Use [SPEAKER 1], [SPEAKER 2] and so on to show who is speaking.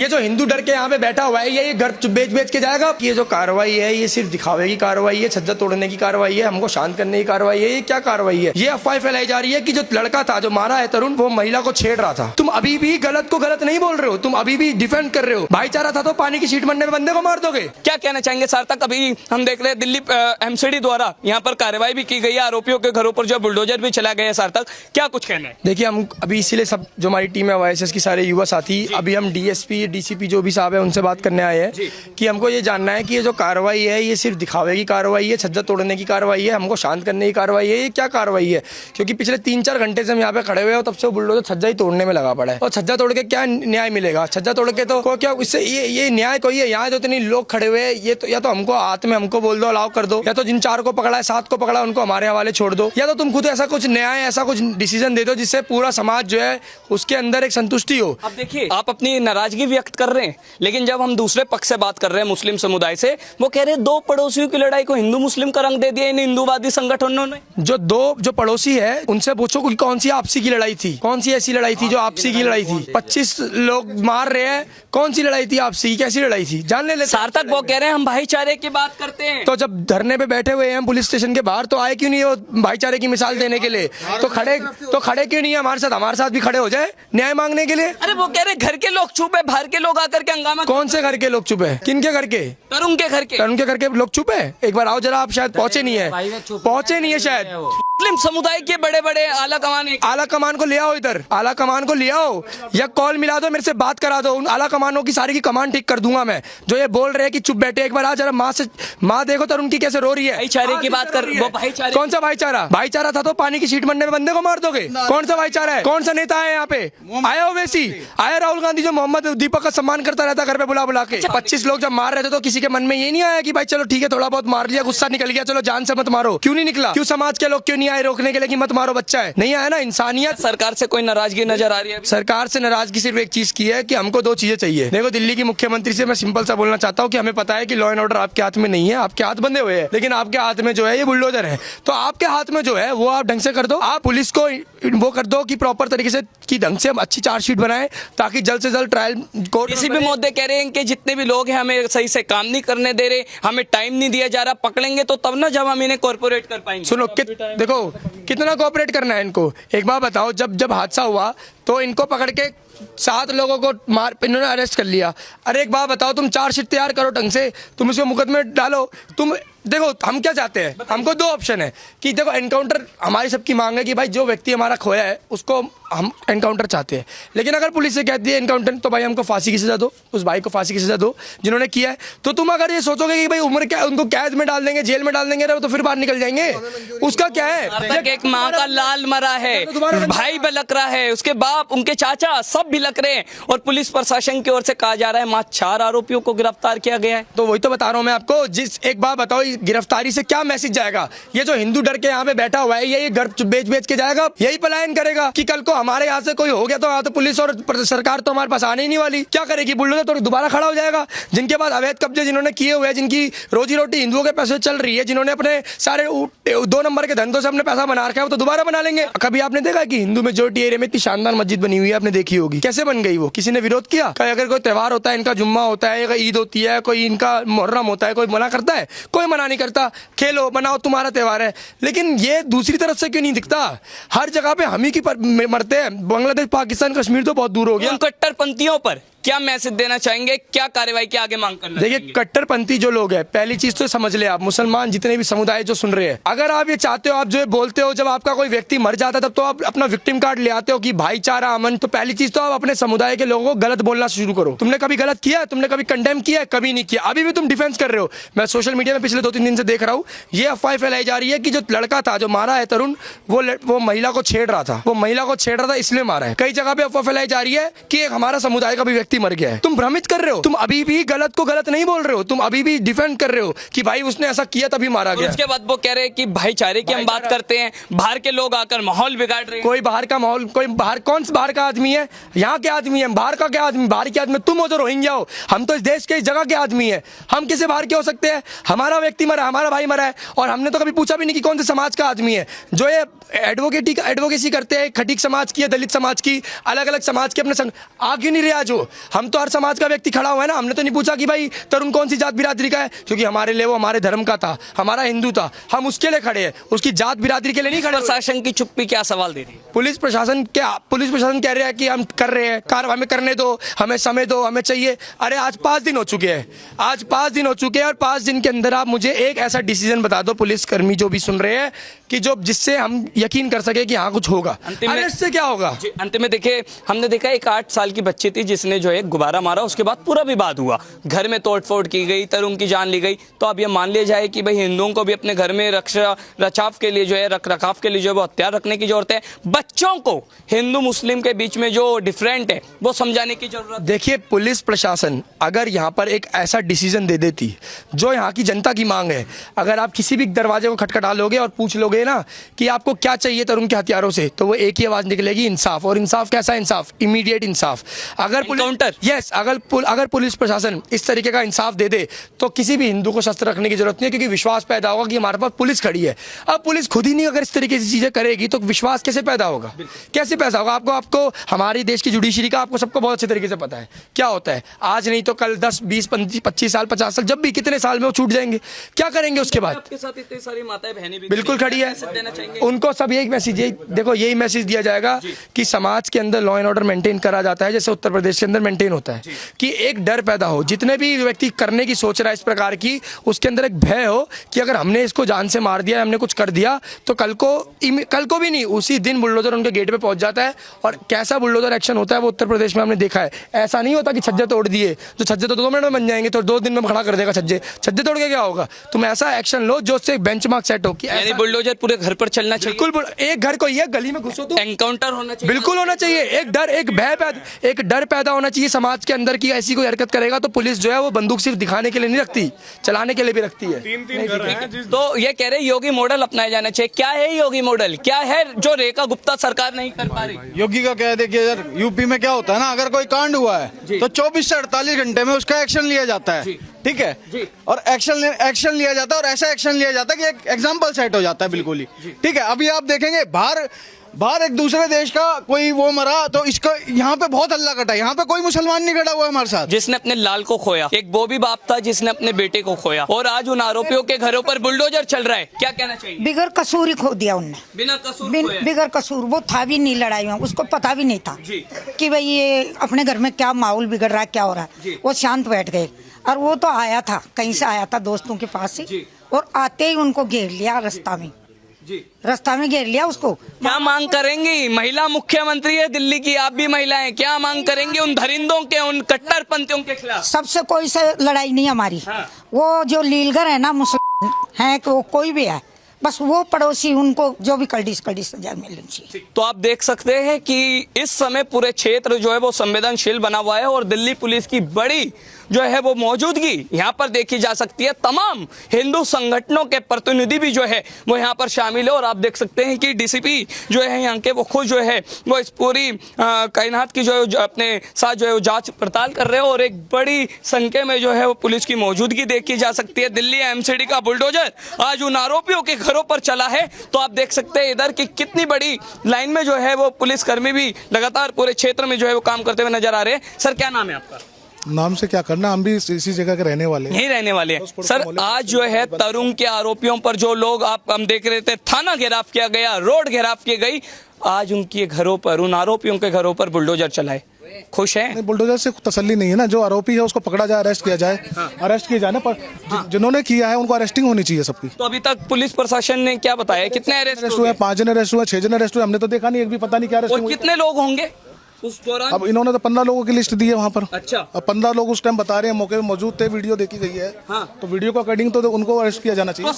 [SPEAKER 1] ये जो हिंदू डर के यहाँ पे बैठा हुआ है ये घर बेच बेच के जाएगा। ये जो कार्रवाई है ये सिर्फ दिखावे की कार्रवाई है, छज्जा तोड़ने की कार्रवाई है, हमको शांत करने की कार्रवाई है। ये क्या कार्रवाई है? ये अफवाह फैलाई जा रही है कि जो लड़का था जो मारा है तरुण वो महिला को छेड़ रहा था। तुम अभी भी गलत को गलत नहीं बोल रहे हो, तुम अभी भी डिफेंड कर रहे हो। भाईचारा था तो पानी की सीट बनने में बंदे को मार दोगे।
[SPEAKER 2] क्या कहना चाहेंगे सार्थक? अभी हम देख रहे हैं दिल्ली एमसीडी द्वारा यहाँ पर कार्रवाई भी की गई है, आरोपियों के घरों पर जो बुलडोजर भी चला गया है। सार्थक, क्या कुछ कहना है?
[SPEAKER 1] देखिए हम अभी इसीलिए सब जो हमारी टीम है वाईएसएस की सारे युवा साथी, अभी हम डीएसपी डीसीपी जो भी साहब है उनसे बात करने आए हैं कि हमको ये जानना है कि ये जो कार्रवाई है ये सिर्फ दिखावे की कार्रवाई है, छज्जा तोड़ने की कार्रवाई है, हमको शांत करने की कार्रवाई है। ये क्या कार्रवाई है? क्योंकि पिछले 3-4 घंटे से हम यहाँ पे खड़े हुए हैं तब से वो बुलडोजर छज्जा ही तोड़ने में लगा पड़ा है। और छज्जा तोड़ के क्या न्याय मिलेगा? छज्जा तोड़ के तो क्या इससे ये न्याय कोई है? यहाँ तो इतने लोग खड़े हुए हैं, ये तो या तो हमको हाथ में हमको बोल दो अलाउ कर दो, या तो जिन 4 को पकड़ा है 7 को पकड़ा उनको हमारे हवाले छोड़ दो, या तो तुम खुद ऐसा कुछ न्याय ऐसा कुछ डिसीजन दे दो जिससे पूरा समाज जो है उसके अंदर एक संतुष्टि हो।
[SPEAKER 2] अब देखिए आप अपनी नाराजगी व्यक्त कर रहे हैं, लेकिन जब हम दूसरे पक्ष से बात कर रहे हैं मुस्लिम समुदाय से, वो कह रहे हैं 2 पड़ोसियों की लड़ाई को हिंदू मुस्लिम का रंग दे दिया इन हिंदूवादी संगठनों ने।
[SPEAKER 1] जो पड़ोसी है उनसे पूछो कि कौन सी आपसी की लड़ाई थी, कौन सी ऐसी लड़ाई थी जो आपसी की लड़ाई थी? 25 लोग मार रहे हैं, कौन सी लड़ाई थी आपसी की? कैसी लड़ाई थी? जान ले
[SPEAKER 2] सार्थक वो कह रहे हैं हम भाईचारे की बात करते हैं।
[SPEAKER 1] तो जब धरने पे बैठे हुए हैं पुलिस स्टेशन के बाहर तो आए क्यों नहीं वो भाईचारे की मिसाल देने के लिए? तो खड़े क्यों नहीं है हमारे साथ भी खड़े हो जाए न्याय मांगने के लिए?
[SPEAKER 2] अरे वो कह रहे घर के लोग चुप है, बाहर के लोग आकर के हंगामा।
[SPEAKER 1] कौन से घर के लोग चुप है? किन के घर के?
[SPEAKER 2] तरुण के घर के।
[SPEAKER 1] तरुण के घर के लोग चुप है? एक बार आओ जरा, आप शायद पहुंचे नहीं है शायद।
[SPEAKER 2] मुस्लिम समुदाय के बड़े बड़े
[SPEAKER 1] आला कमान को ले आओ इधर, आला कमान को ले आओ या कॉल मिला दो, मेरे से बात करा दो। उन आला कमानों की सारी की कमान ठीक कर दूंगा मैं, जो ये बोल रहे हैं कि चुप बैठे। एक बार आ जरा, माँ देखो तरुण की कैसे रो रही है।
[SPEAKER 2] भाईचारे की बात कर, वो भाईचारे।
[SPEAKER 1] कौन सा भाईचारा? भाईचारा था तो पानी की सीट बनने में बंदे को मार दोगे। कौन सा भाईचारा है? कौन सा नेता है यहाँ पे? आया ओवैसी, आया राहुल गांधी जो मोहम्मद दीपक का सम्मान करता रहता घर पे बुला बुला के। 25 लोग जब मार रहे थे तो किसी के मन में ये नहीं आया कि भाई चलो ठीक है थोड़ा बहुत मार लिया, गुस्सा निकल गया, चलो जान से मत मारो? क्यों नहीं निकला? क्यों समाज के लोग क्यों नहीं आए रोकने के लिए कि मत मारो, बच्चा है? नहीं आया ना। इंसानियत।
[SPEAKER 2] सरकार से कोई नाराजगी नजर आ रही है?
[SPEAKER 1] सरकार से नाराजगी सिर्फ एक चीज की है कि हमको 2 चीजें चाहिए। देखो दिल्ली की मुख्यमंत्री से मैं सिंपल सा बोलना चाहता हूँ कि हमें पता है कि लॉ एंड ऑर्डर आपके हाथ में नहीं है, आपके हाथ बंधे हुए हैं, लेकिन आपके हाथ में जो है ये बुलडोजर है। तो आपके हाथ में जो है वो आप ढंग से कर दो, आप पुलिस को वो कर दो कि प्रॉपर तरीके से कि ढंग से हम अच्छी चार्जशीट बनाए ताकि जल्द से जल्द ट्रायल कोर्ट।
[SPEAKER 2] किसी भी महोदय कह रहे हैं कि जितने भी लोग हैं हमें सही से काम नहीं करने दे रहे, हमें टाइम नहीं दिया जा रहा, पकड़ेंगे तो तब ना जब हम इन्हें कॉर्पोरेट कर पाएंगे।
[SPEAKER 1] सुनो देखो कितना कोऑपरेट करना है इनको। एक बात बताओ, जब हादसा हुआ तो इनको पकड़ के 7 लोगों को इन्होंने अरेस्ट कर लिया। अरे एक बात बताओ, तुम चार्जशीट तैयार करो ढंग से, तुम इसमें मुकदमे डालो। तुम देखो हम क्या चाहते हैं, हमको 2 ऑप्शन है कि देखो एनकाउंटर हमारी सबकी मांग है कि भाई जो व्यक्ति हमारा खोया है उसको हम एनकाउंटर चाहते हैं, लेकिन अगर पुलिस से कहती है एनकाउंटर तो भाई हमको फांसी की सजा दो, उस भाई को फांसी की सजा दो जिन्होंने किया है। तो तुम अगर ये सोचोगे कि भाई उम्र क्या उनको कैद में डाल देंगे, जेल में डाल देंगे तो फिर बाहर निकल जाएंगे, उसका क्या है?
[SPEAKER 2] एक माँ का लाल मरा है, भाई बिलक रहा है, उसके बाप उनके चाचा सब बिलक रहे हैं, और पुलिस प्रशासन की ओर से कहा जा रहा है मात्र 4 आरोपियों को गिरफ्तार किया गया है।
[SPEAKER 1] तो वही तो बता रहा हूँ मैं आपको। एक बात बताओ, गिरफ्तारी से क्या मैसेज जाएगा? ये जो हिंदू डर के यहाँ पे बैठा हुआ है ये घर बेच बेच के जाएगा, यही पलायन करेगा कि कल को हमारे यहाँ से कोई हो गया तो यहाँ तो पुलिस और सरकार तो हमारे पास आने ही नहीं वाली। क्या करेगी? बुलडोजर तो दोबारा खड़ा हो जाएगा। जिनके पास अवैध कब्जे जिन्होंने किए हुए हैं, जिनकी रोजी रोटी हिंदुओं के पैसे चल रही है, जिन्होंने अपने सारे 2 नंबर के धंधों से अपने पैसा बना रखा है, वो तो दोबारा बना लेंगे। कभी आपने देखा कि हिंदू मेजोरिटी एरिया में इतनी शानदार मस्जिद बनी हुई है? आपने देखी होगी कैसे बन गई वो? किसी ने विरोध किया? अगर कोई त्यौहार होता है, इनका जुम्मा होता है, ईद होती है, कोई इनका मुहर्रम होता है, कोई मना करता है? कोई मना नहीं करता। खेलो मनाओ, तुम्हारा त्यौहार है। लेकिन ये दूसरी तरफ से क्यों नहीं दिखता? हर जगह पे हम ही की मरते हैं। बांग्लादेश पाकिस्तान कश्मीर तो बहुत दूर हो गया।
[SPEAKER 2] कट्टरपंथियों पर क्या मैसेज देना चाहेंगे? क्या कार्रवाई की आगे मांग करना?
[SPEAKER 1] देखिए कट्टरपंथी जो लोग हैं, पहली चीज तो समझ ले आप, मुसलमान जितने भी समुदाय जो सुन रहे हैं, अगर आप ये चाहते हो, आप जो ये बोलते हो जब आपका कोई व्यक्ति मर जाता है तब तो आप अपना विक्टिम कार्ड ले आते हो कि भाईचारा अमन, तो पहली चीज तो आप अपने समुदाय के लोगों को गलत बोलना शुरू करो। तुमने कभी गलत किया? तुमने कभी कंडेम किया? कभी नहीं किया। अभी भी तुम डिफेंस कर रहे हो। मैं सोशल मीडिया में पिछले 2-3 दिन से देख रहा हूँ, ये अफवाह फैलाई जा रही है कि जो लड़का था जो मारा है तरुण, वो महिला को छेड़ रहा था, वो महिला को छेड़ रहा था इसलिए मारा है। कई जगह पे अफवाह फैलाई जा रही है कि एक हमारा समुदाय का भी व्यक्ति मर गया है। तुम भ्रमित कर रहे हो, तुम अभी भी गलत को गलत नहीं बोल रहे हो, तुम अभी भी डिफेंड कर रहे हो कि भाई उसने ऐसा किया तभी मारा गया।
[SPEAKER 2] उसके बाद वो कह रहे हैं कि भाईचारे की हम बात करते हैं, बाहर के लोग आकर माहौल बिगाड़ रहे हैं।
[SPEAKER 1] कोई बाहर का माहौल, कोई बाहर, कौन सा बाहर का आदमी है? यहाँ के आदमी है। बाहर का क्या आदमी? बाहर के आदमी तुम हो जो रोहिंग्या हो। हम तो इस देश के, इस जगह के आदमी है। हम किसी बाहर के हो सकते हैं? हमारा व्यक्ति मरा, हमारा भाई मरा है, और हमने तो कभी पूछा भी नहीं कि कौन से समाज का आदमी है। जो ये एडवोकेसी करते हैं, खटीक समाज की, दलित समाज की, अलग अलग समाज के, अपने आ क्यों नहीं रहे आज? हम तो हर समाज का व्यक्ति खड़ा हुआ है ना, हमने तो नहीं पूछा कि भाई तरुण कौन सी जात बिरादरी का है, क्योंकि हमारे लिए वो हमारे धर्म का था, हमारा हिंदू था, हम उसके लिए खड़े हैं, उसकी जात बिरादरी के लिए नहीं खड़े।
[SPEAKER 2] प्रशासन की चुप्पी क्या सवाल दे रही है?
[SPEAKER 1] पुलिस प्रशासन कह रहा है कि हम कर रहे हैं कार्य, हमें करने दो, हमें समय दो, हमें चाहिए। अरे आज 5 दिन हो चुके हैं, आज 5 दिन हो चुके हैं, और 5 दिन के अंदर आप मुझे एक ऐसा डिसीजन बता दो पुलिस कर्मी जो भी सुन रहे हैं, कि जो जिससे हम यकीन कर सके कि हाँ कुछ होगा। अरे इससे क्या होगा?
[SPEAKER 2] अंत में देखिए, हमने देखा एक 8 साल की बच्ची थी जिसने जो है गुब्बारा मारा, उसके बाद पूरा विवाद हुआ, घर में तोड़फोड़ की गई, तरुण की जान ली गई। तो अब ये मान लिया जाए कि भाई हिंदुओं को भी अपने घर में रक्षा रचाव के लिए जो है रख रखाव के लिए जो है वो हथियार रखने की जरूरत है। बच्चों को हिंदू मुस्लिम के बीच में जो डिफरेंट है वो समझाने की जरूरत।
[SPEAKER 1] देखिए पुलिस प्रशासन अगर यहाँ पर एक ऐसा डिसीजन दे देती जो यहाँ की जनता की मांग है, अगर आप किसी भी दरवाजे को खटखटा लोगे और पूछ लोगे ना कि आपको क्या चाहिए तरुण के हथियारों से, तो वो एक ही आवाज निकलेगी, इंसाफ। और इंसाफ कैसा इंसाफ? इमीडिएट इंसाफ। अगर
[SPEAKER 2] काउंटर
[SPEAKER 1] अगर पुलिस प्रशासन इस तरीके का इंसाफ दे दे तो किसी भी हिंदू को शस्त्र रखने की जरूरत नहीं है, क्योंकि विश्वास पैदा होगा कि हमारे पास पुलिस खड़ी है। अब पुलिस खुद ही नहीं अगर इस तरीके की चीजें करेगी तो विश्वास कैसे पैदा होगा? कैसे पैदा होगा? आपको हमारी देश की जुडिशरी का आपको सबको बहुत अच्छे तरीके से पता है क्या होता है। आज नहीं तो कल 10, 20, 25 साल, 50 साल, जब भी कितने साल में वो छूट जाएंगे, क्या करेंगे उसके बाद?
[SPEAKER 2] आपके साथ इतनी सारी माताएं बहनें भी
[SPEAKER 1] बिल्कुल खड़ी है, उनको सब यही मैसेज, देखो यही मैसेज दिया जाएगा कि समाज के अंदर लॉ एंड ऑर्डर मेंटेन करा जाता है, जैसे उत्तर प्रदेश के अंदर मेंटेन होता है, कि एक डर पैदा हो, जितने भी व्यक्ति करने की सोच रहा है इस प्रकार की, उसके अंदर एक भय हो कि अगर हमने इसको जान से मार दिया, हमने कुछ कर दिया, तो कल को भी नहीं, उसी दिन बुलडोजर उनके गेट पे पहुंच जाता है। और कैसा बुलडोजर एक्शन होता है वो उत्तर प्रदेश में हमने देखा है। ऐसा नहीं होता कि छज्जे तोड़ दिए, जो छज्जे तो 2 मिनट में बन जाएंगे, तो 2 दिन में खड़ा कर देगा छज्जे तोड़ के क्या होगा? तुम ऐसा एक्शन लो जो उससे बेंचमार्क सेट हो कि
[SPEAKER 2] बुलडोजर पूरे घर पर चलना चाहिए।
[SPEAKER 1] बिल्कुल, एक घर को ये गली में घुसो तो
[SPEAKER 2] एनकाउंटर होना चाहिए,
[SPEAKER 1] बिल्कुल होना चाहिए। एक डर पैदा होना चाहिए समाज के अंदर की ऐसी कोई हरकत करेगा तो पुलिस जो है वो बंदूक सिर्फ दिखाने के लिए नहीं रखती, चलाने के लिए भी रखती है।
[SPEAKER 3] 3 घर हैं।
[SPEAKER 2] तो ये कह रहे योगी मॉडल अपनाया जाना चाहिए। क्या है योगी मॉडल? क्या है जो रेखा गुप्ता सरकार नहीं कर पा रही?
[SPEAKER 3] योगी का क्या है, देखिए यार, यूपी में क्या होता है ना, अगर कोई कांड हुआ है तो 24 से 48 घंटे में उसका एक्शन लिया जाता है, ठीक है, और एक्शन लिया जाता है, और ऐसा एक्शन लिया जाता है कि एक एग्जाम्पल सेट हो जाता है बिल्कुल ही, ठीक है। अभी आप देखेंगे बाहर एक दूसरे देश का कोई वो मरा तो इसका यहाँ पे बहुत हल्ला कटा, यहाँ पे कोई मुसलमान नहीं खड़ा हुआ हमारे साथ।
[SPEAKER 2] जिसने अपने लाल को खोया, एक वो भी बाप था जिसने अपने बेटे को खोया, और आज उन आरोपियों के घरों पर बुलडोजर चल रहा है। क्या कहना चाहिए?
[SPEAKER 4] बिगर कसूर ही खो दिया उनने,
[SPEAKER 2] बिना कसूर
[SPEAKER 4] बिगर कसूर। वो था भी नहीं लड़ाई में, उसको पता भी नहीं था कि भाई ये अपने घर में क्या माहौल बिगड़ रहा है, क्या हो रहा है। वो शांत बैठ गए, और वो तो आया था, कहीं से आया था दोस्तों के पास से, और आते ही उनको घेर लिया रास्ता में घेर लिया उसको।
[SPEAKER 2] क्या मांग करेंगी? महिला मुख्यमंत्री है दिल्ली की, आप भी महिला हैं, क्या मांग करेंगे उन दरिंदों के, उन कट्टरपंथियों के खिलाफ?
[SPEAKER 4] सबसे कोई से लड़ाई नहीं हमारी। वो जो लीलगर है ना, मुसलमान है, तो कोई भी है, बस वो पड़ोसी, उनको जो भी कड़ी सजा मिलनी चाहिए।
[SPEAKER 2] तो आप देख सकते हैं कि इस समय पूरे क्षेत्र जो है वो संवेदनशील बना हुआ है, और दिल्ली पुलिस की बड़ी जो है वो मौजूदगी यहाँ पर देखी जा सकती है। तमाम हिंदू संगठनों के प्रतिनिधि भी जो है वो यहाँ पर शामिल है, और आप देख सकते हैं कि डीसीपी जो है यहाँ के वो खुद जो है वो इस पूरी कायनात की जो अपने साथ जो है वो जांच पड़ताल कर रहे हैं, और एक बड़ी संख्या में जो है वो पुलिस की मौजूदगी देखी जा सकती है। दिल्ली एमसीडी का बुलडोजर आज उन आरोपियों के घरों पर चला है, तो आप देख सकते हैं इधर की कितनी बड़ी लाइन में जो है वो पुलिसकर्मी भी लगातार पूरे क्षेत्र में जो है वो काम करते हुए नजर आ रहे हैं। सर, क्या नाम है आपका?
[SPEAKER 5] नाम से क्या करना, हम भी इसी जगह के रहने वाले हैं,
[SPEAKER 2] यही रहने वाले हैं। सर, आज जो है तरुण के आरोपियों पर जो लोग हम देख रहे थे, थाना घेराव किया गया, रोड घेराव की गई, आज उनके घरों पर, उन आरोपियों के घरों पर बुलडोजर चलाए, खुश हैं?
[SPEAKER 5] बुलडोजर से तसल्ली नहीं है ना, जो आरोपी है उसको पकड़ा जाए, अरेस्ट किया जाए, अरेस्ट किया जाए ना, पर जिन्होंने किया है उनको अरेस्टिंग होनी चाहिए सबकी।
[SPEAKER 2] तो अभी तक पुलिस प्रशासन ने क्या बताया, कितने अरेस्ट
[SPEAKER 5] हुए? 5 जन अरेस्ट हुए, 6 जन अरेस्ट हुए, हमने तो देखा नहीं, एक भी पता नहीं क्या अरेस्ट
[SPEAKER 2] और कितने लोग होंगे उस दौरान?
[SPEAKER 5] अब इन्होंने तो 15 लोगों की लिस्ट दी है वहाँ पर।
[SPEAKER 2] अच्छा।
[SPEAKER 5] अब 15 लोग उस टाइम बता रहे हैं, मौके पे मौजूद थे, वीडियो देखी गई है, तो वीडियो के अकॉर्डिंग तो उनको अरेस्ट किया जाना चाहिए।